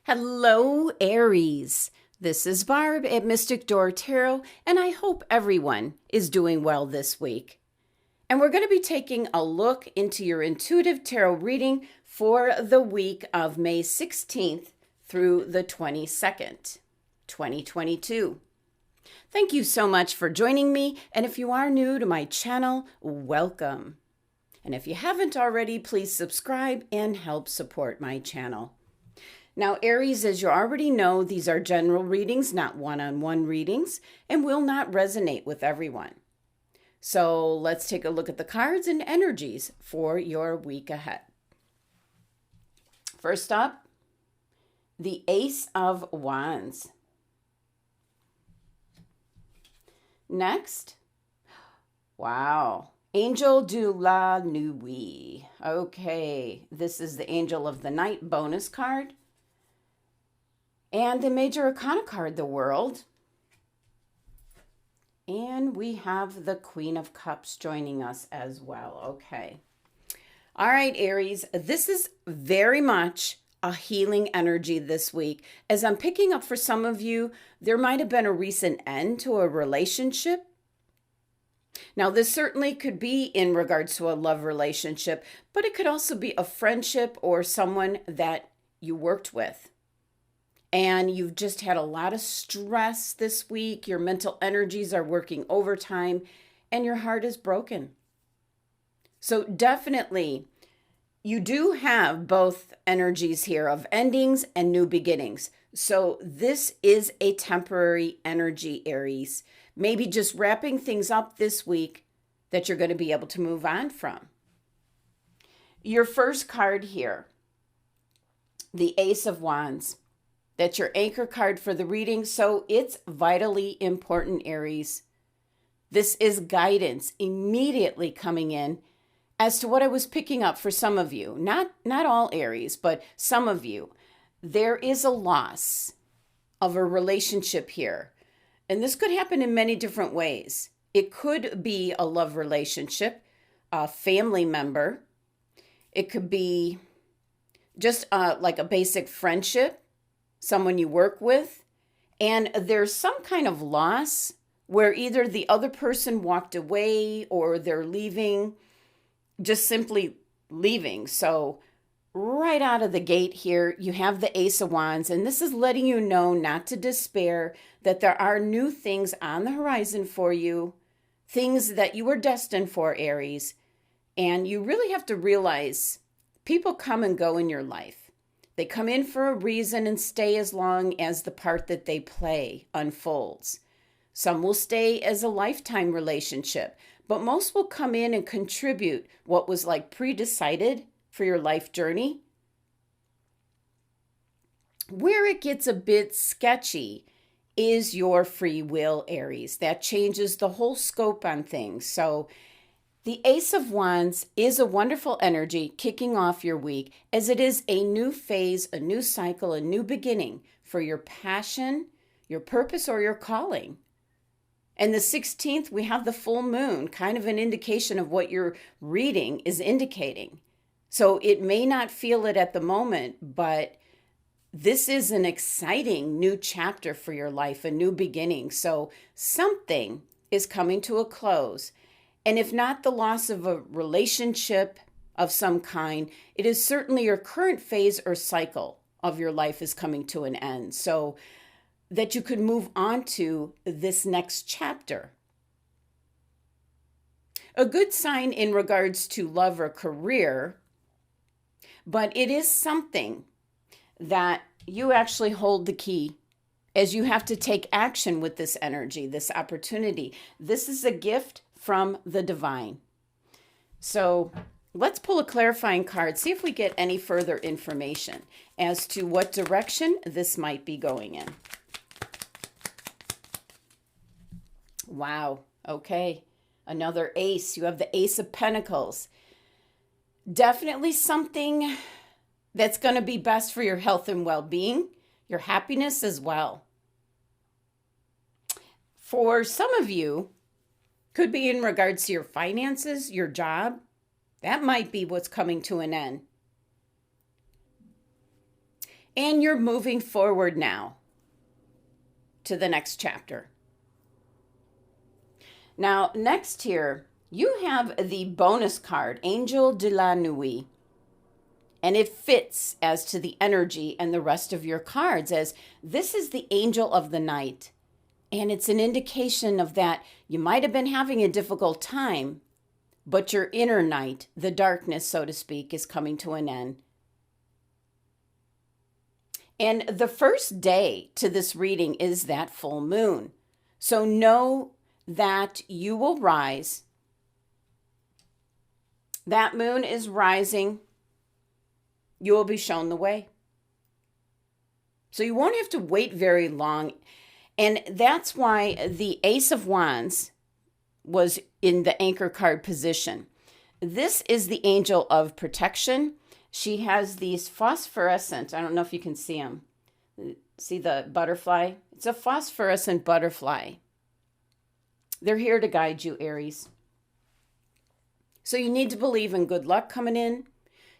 Hello, Aries. This is Barb at Mystic Door Tarot, and I hope everyone is doing well this week. And we're going to be taking a look into your intuitive tarot reading for the week of May 16th through the 22nd, 2022. Thank you so much for joining me, and if you are new to my channel, welcome. And if you haven't already, please subscribe and help support my channel. Now, Aries, as you already know, these are general readings, not one-on-one readings, and will not resonate with everyone. So let's take a look at the cards and energies for your week ahead. First up, the Ace of Wands. Next, wow, Angel de la Nuit. Okay, this is the Angel of the Night bonus card. And the Major Arcana card, the World. And we have the Queen of Cups joining us as well. Okay. All right, Aries, this is very much a healing energy this week. As I'm picking up for some of you, there might have been a recent end to a relationship. Now, this certainly could be in regards to a love relationship, but it could also be a friendship or someone that you worked with. And you've just had a lot of stress this week. Your mental energies are working overtime and your heart is broken. So definitely, you do have both energies here of endings and new beginnings. So this is a temporary energy, Aries. Maybe just wrapping things up this week that you're going to be able to move on from. Your first card here, the Ace of Wands. That's your anchor card for the reading, so it's vitally important, Aries. This is guidance immediately coming in as to what I was picking up for some of you. Not all Aries, but some of you. There is a loss of a relationship here, and this could happen in many different ways. It could be a love relationship, a family member. It could be just like a basic friendship, someone you work with, and there's some kind of loss where either the other person walked away or they're leaving, just simply leaving. So right out of the gate here, you have the Ace of Wands, and this is letting you know not to despair, that there are new things on the horizon for you, things that you were destined for, Aries. And you really have to realize people come and go in your life. They come in for a reason and stay as long as the part that they play unfolds. Some will stay as a lifetime relationship, but most will come in and contribute what was like pre-decided for your life journey. Where it gets a bit sketchy is your free will, Aries. That changes the whole scope on things. So the Ace of Wands is a wonderful energy kicking off your week, as it is a new phase, a new cycle, a new beginning for your passion, your purpose, or your calling. And the 16th, we have the full moon, kind of an indication of what your reading is indicating. So it may not feel it at the moment, but this is an exciting new chapter for your life, a new beginning. So something is coming to a close. And if not the loss of a relationship of some kind, it is certainly your current phase or cycle of your life is coming to an end, so that you could move on to this next chapter. A good sign in regards to love or career, but it is something that you actually hold the key, as you have to take action with this energy, this opportunity. This is a gift from the divine. So let's pull a clarifying card, see if we get any further information as to what direction this might be going in. Wow, okay, another ace. You have the Ace of Pentacles. Definitely something that's going to be best for your health and well-being, your happiness as well. For some of you, could be in regards to your finances, your job. That might be what's coming to an end. And you're moving forward now to the next chapter. Now, next here, you have the bonus card, Angel de la Nuit. And it fits as to the energy and the rest of your cards, as this is the angel of the night. And it's an indication of that you might have been having a difficult time, but your inner night, the darkness, so to speak, is coming to an end. And the first day to this reading is that full moon. So know that you will rise. That moon is rising. You will be shown the way. So you won't have to wait very long. And that's why the Ace of Wands was in the anchor card position. This is the angel of protection. She has these phosphorescent, I don't know if you can see them. See the butterfly? It's a phosphorescent butterfly. They're here to guide you, Aries. So you need to believe in good luck coming in.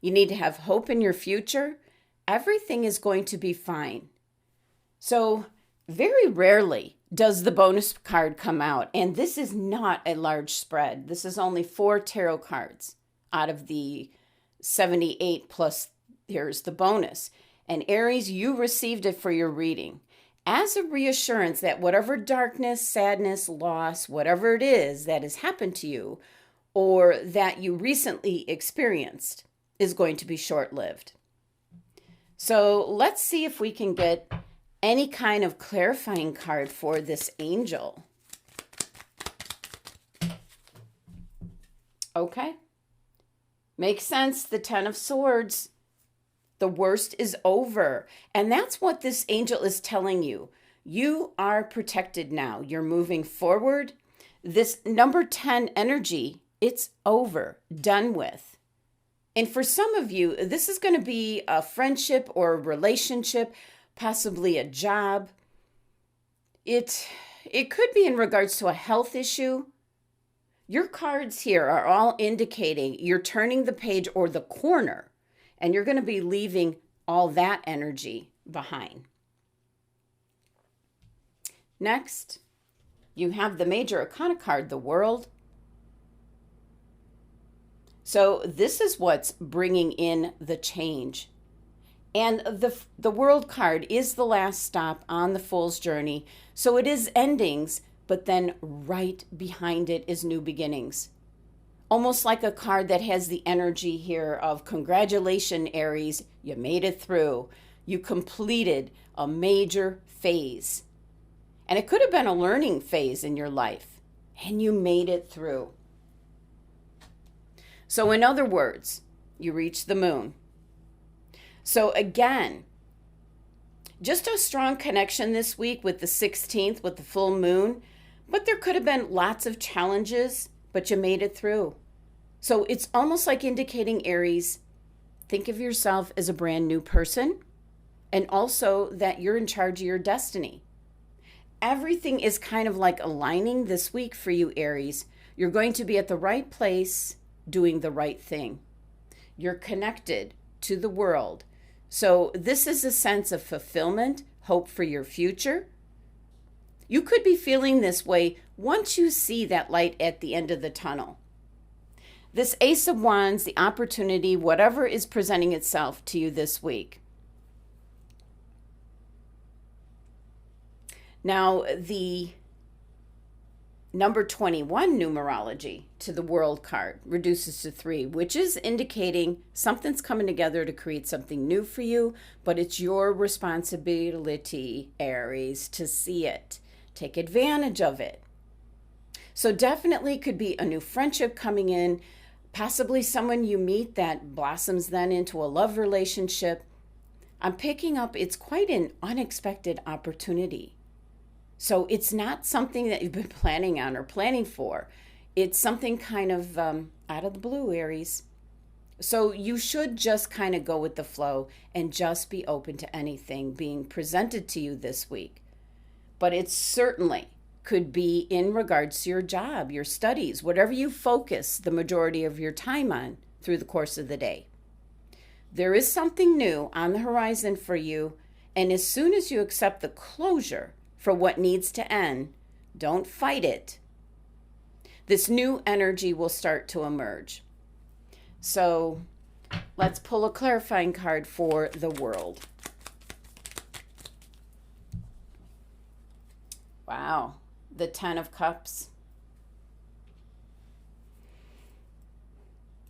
You need to have hope in your future. Everything is going to be fine. So very rarely does the bonus card come out. And this is not a large spread. This is only 4 tarot cards out of the 78 plus here's the bonus. And Aries, you received it for your reading as a reassurance that whatever darkness, sadness, loss, whatever it is that has happened to you or that you recently experienced is going to be short-lived. So let's see if we can get any kind of clarifying card for this angel. Okay. Makes sense. The 10 of Swords. The worst is over. And that's what this angel is telling you. You are protected now. You're moving forward. This number 10 energy, it's over, done with. And for some of you, this is going to be a friendship or a relationship, possibly a job. It could be in regards to a health issue. Your cards here are all indicating you're turning the page or the corner, and you're going to be leaving all that energy behind. Next, you have the Major Arcana card, the World. So this is what's bringing in the change. And the World card is the last stop on the Fool's journey. So it is endings, but then right behind it is new beginnings. Almost like a card that has the energy here of congratulations, Aries, you made it through. You completed a major phase. And it could have been a learning phase in your life, and you made it through. So in other words, you reached the moon. So again, just a strong connection this week with the 16th, with the full moon, but there could have been lots of challenges, but you made it through. So it's almost like indicating, Aries, think of yourself as a brand new person, and also that you're in charge of your destiny. Everything is kind of like aligning this week for you, Aries. You're going to be at the right place, doing the right thing. You're connected to the world. So this is a sense of fulfillment, hope for your future. You could be feeling this way once you see that light at the end of the tunnel. This Ace of Wands, the opportunity, whatever is presenting itself to you this week. Now, the number 21 numerology to the World card reduces to 3, which is indicating something's coming together to create something new for you, but it's your responsibility, Aries, to see it. Take advantage of it. So definitely could be a new friendship coming in, possibly someone you meet that blossoms then into a love relationship. I'm picking up it's quite an unexpected opportunity. So it's not something that you've been planning on or planning for. It's something kind of out of the blue, Aries. So you should just kind of go with the flow and just be open to anything being presented to you this week. But it certainly could be in regards to your job, your studies, whatever you focus the majority of your time on through the course of the day. There is something new on the horizon for you, and as soon as you accept the closure for what needs to end, don't fight it. This new energy will start to emerge. So let's pull a clarifying card for the world. Wow, the 10 of Cups.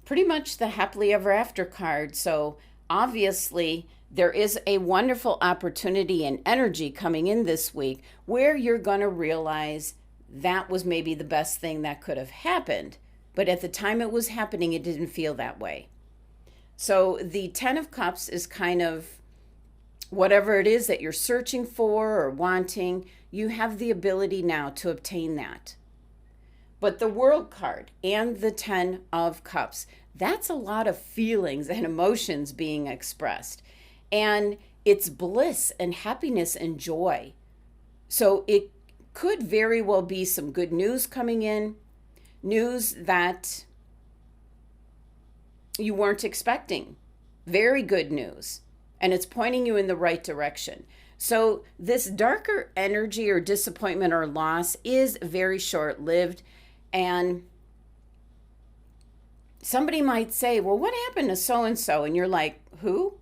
Pretty much the happily ever after card. So obviously there is a wonderful opportunity and energy coming in this week where you're going to realize that was maybe the best thing that could have happened. But at the time it was happening, it didn't feel that way. So the 10 of Cups is kind of whatever it is that you're searching for or wanting, you have the ability now to obtain that. But the World card and the 10 of Cups, that's a lot of feelings and emotions being expressed. And it's bliss and happiness and joy. So it could very well be some good news coming in, news that you weren't expecting. Very good news. And it's pointing you in the right direction. So this darker energy or disappointment or loss is very short-lived. And somebody might say, well, what happened to so-and-so? And you're like, who?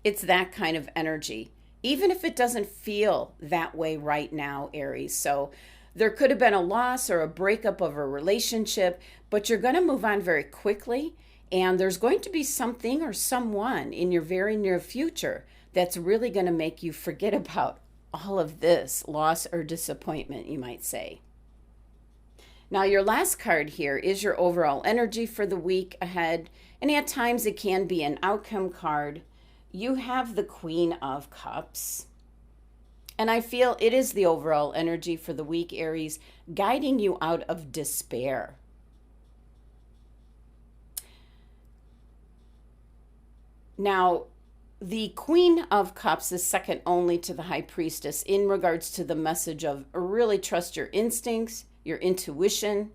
It's that kind of energy, even if it doesn't feel that way right now, Aries. So there could have been a loss or a breakup of a relationship, but you're going to move on very quickly. And there's going to be something or someone in your very near future that's really going to make you forget about all of this loss or disappointment, you might say. Now, your last card here is your overall energy for the week ahead. And at times it can be an outcome card. You have the Queen of Cups. And I feel it is the overall energy for the week, Aries, guiding you out of despair. Now, the Queen of Cups is second only to the High Priestess in regards to the message of really trust your instincts, your intuition.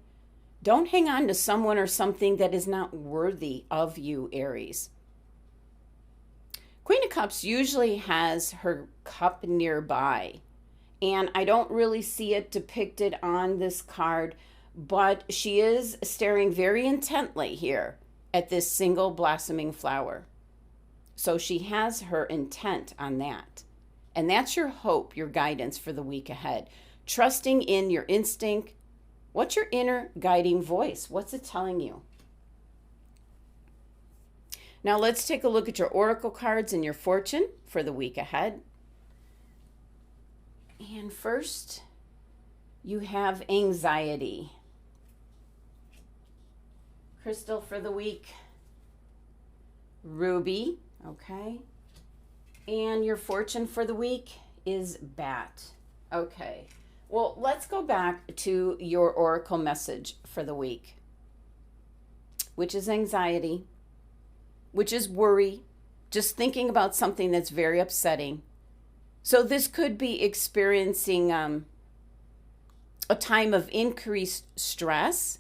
Don't hang on to someone or something that is not worthy of you, Aries. Queen of Cups usually has her cup nearby, and I don't really see it depicted on this card, but she is staring very intently here at this single blossoming flower. So she has her intent on that. And that's your hope, your guidance for the week ahead. Trusting in your instinct. What's your inner guiding voice? What's it telling you? Now let's take a look at your oracle cards and your fortune for the week ahead. And first, you have anxiety. Crystal for the week, ruby. Okay. And your fortune for the week is bat. Okay. Well, let's go back to your oracle message for the week, which is anxiety, which is worry, just thinking about something that's very upsetting. So this could be experiencing a time of increased stress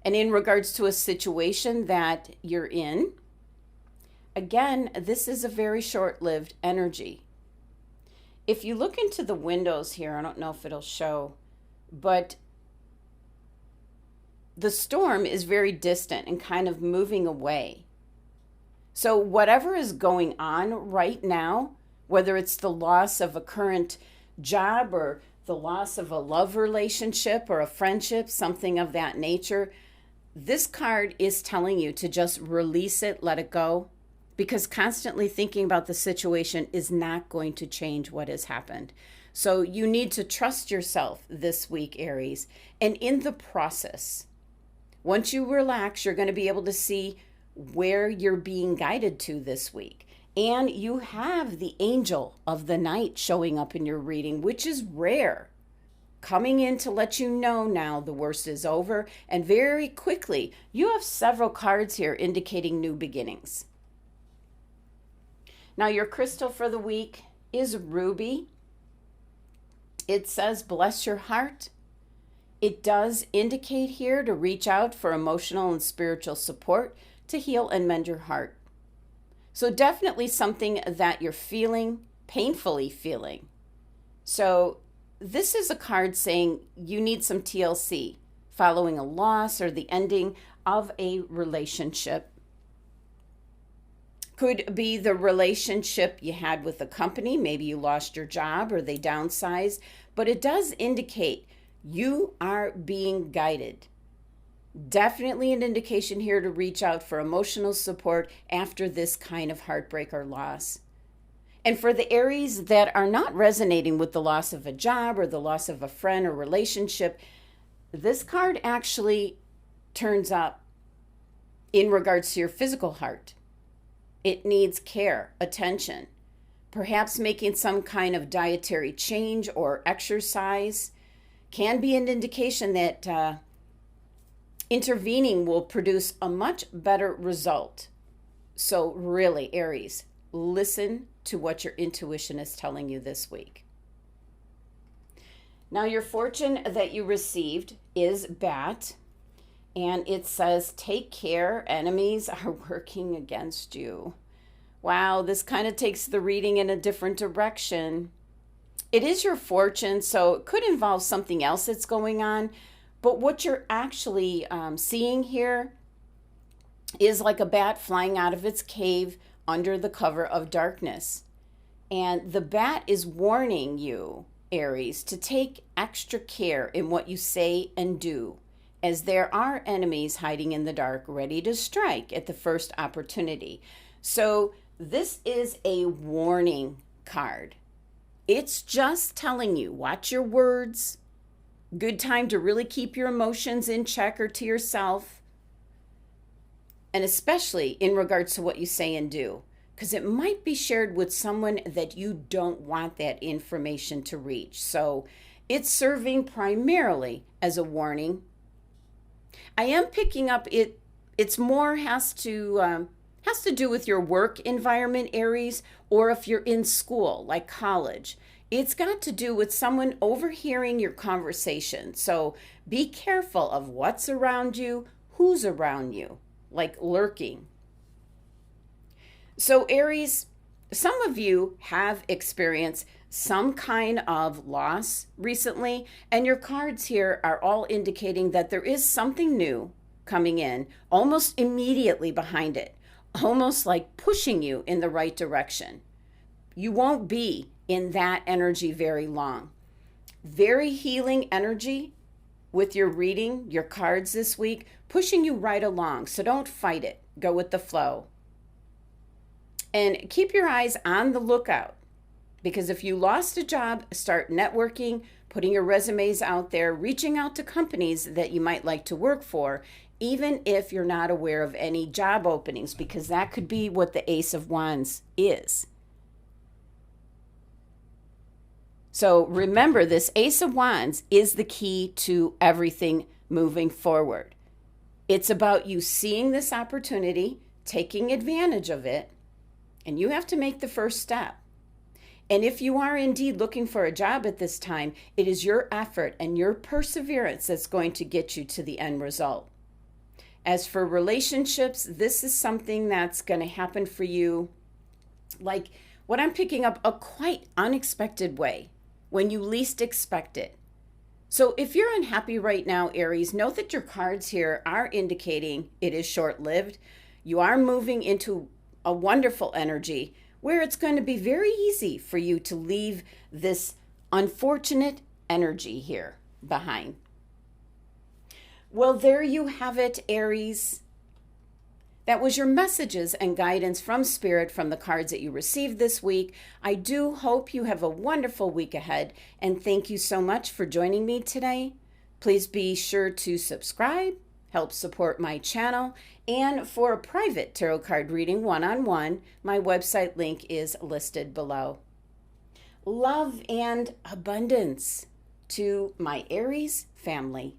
and in regards to a situation that you're in. Again, this is a very short-lived energy. If you look into the windows here, I don't know if it'll show, but the storm is very distant and kind of moving away. So whatever is going on right now, whether it's the loss of a current job or the loss of a love relationship or a friendship, something of that nature, this card is telling you to just release it, let it go. Because constantly thinking about the situation is not going to change what has happened. So you need to trust yourself this week, Aries. And in the process, once you relax, you're going to be able to see where you're being guided to this week. And you have the angel of the night showing up in your reading, which is rare. Coming in to let you know now the worst is over. And very quickly, you have several cards here indicating new beginnings. Now, your crystal for the week is ruby. It says, bless your heart. It does indicate here to reach out for emotional and spiritual support to heal and mend your heart. So definitely something that you're feeling, painfully feeling. So this is a card saying you need some TLC following a loss or the ending of a relationship. Could be the relationship you had with a company. Maybe you lost your job or they downsized, but it does indicate you are being guided. Definitely an indication here to reach out for emotional support after this kind of heartbreak or loss. And for the Aries that are not resonating with the loss of a job or the loss of a friend or relationship, this card actually turns up in regards to your physical heart. It needs care, attention, perhaps making some kind of dietary change or exercise can be an indication that intervening will produce a much better result. So really, Aries, listen to what your intuition is telling you this week. Now, your fortune that you received is Bat, and it says, take care, enemies are working against you. Wow, this kind of takes the reading in a different direction. It is your fortune, so it could involve something else that's going on, but what you're actually seeing here is like a bat flying out of its cave under the cover of darkness. And the bat is warning you, Aries, to take extra care in what you say and do, as there are enemies hiding in the dark ready to strike at the first opportunity. So this is a warning card. It's just telling you, watch your words. Good time to really keep your emotions in check or to yourself. And especially in regards to what you say and do, because it might be shared with someone that you don't want that information to reach. So it's serving primarily as a warning. I am picking up it's more has to do with your work environment, Aries, or if you're in school, like college. It's got to do with someone overhearing your conversation. So be careful of what's around you, who's around you, like lurking. So Aries, some of you have experienced some kind of loss recently, and your cards here are all indicating that there is something new coming in almost immediately behind it, almost like pushing you in the right direction. You won't be in that energy very long. Very healing energy with your reading, your cards this week, pushing you right along. So don't fight it. Go with the flow. And keep your eyes on the lookout, because if you lost a job, start networking, putting your resumes out there, reaching out to companies that you might like to work for, even if you're not aware of any job openings, because that could be what the Ace of Wands is. So remember, this Ace of Wands is the key to everything moving forward. It's about you seeing this opportunity, taking advantage of it, and you have to make the first step. And if you are indeed looking for a job at this time, it is your effort and your perseverance that's going to get you to the end result. As for relationships, this is something that's going to happen for you, like what I'm picking up, a quite unexpected way, when you least expect it. So if you're unhappy right now, Aries, note that your cards here are indicating it is short-lived. You are moving into a wonderful energy where it's going to be very easy for you to leave this unfortunate energy here behind. Well, there you have it, Aries. That was your messages and guidance from Spirit from the cards that you received this week. I do hope you have a wonderful week ahead, and thank you so much for joining me today. Please be sure to subscribe, help support my channel, and for a private tarot card reading one-on-one, my website link is listed below. Love and abundance to my Aries family.